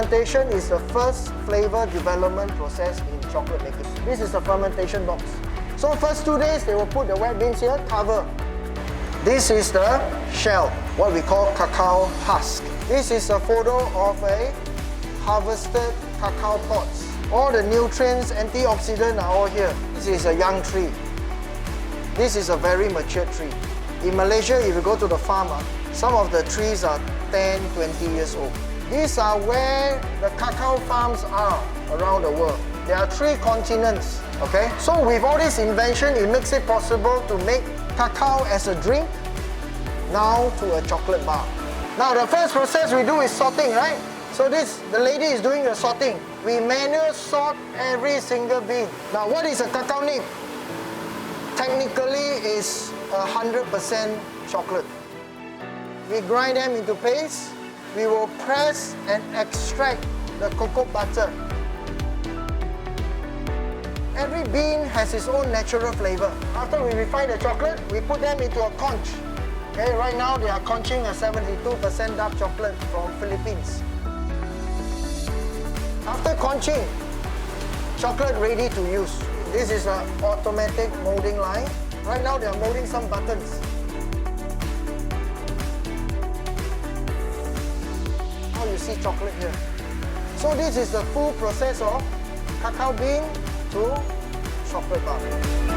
fermentation is the first flavor development process in chocolate making. This is a fermentation box. So first 2 days, they will put the wet beans here, cover. This is the shell, what we call cacao husk. This is a photo of a harvested cacao pods. All the nutrients, antioxidants are all here. This is a young tree. This is a very mature tree. In Malaysia, if you go to the farm, some of the trees are 10, 20 years old. These are where the cacao farms are around the world. There are 3 continents, okay? So with all this invention, it makes it possible to make cacao as a drink, now to a chocolate bar. Now the first process we do is sorting, right? So the lady is doing the sorting. We manually sort every single bean. Now what is a cacao nib? Technically is 100% chocolate. We grind them into paste. We will press and extract the cocoa butter. Every bean has its own natural flavor. After we refine the chocolate, we put them into a conch. Okay, right now they are conching a 72% dark chocolate from Philippines. After conching, chocolate ready to use. This is an automatic molding line. Right now they are molding some buttons. Now you see chocolate here. So this is the full process of cacao bean to chocolate bar.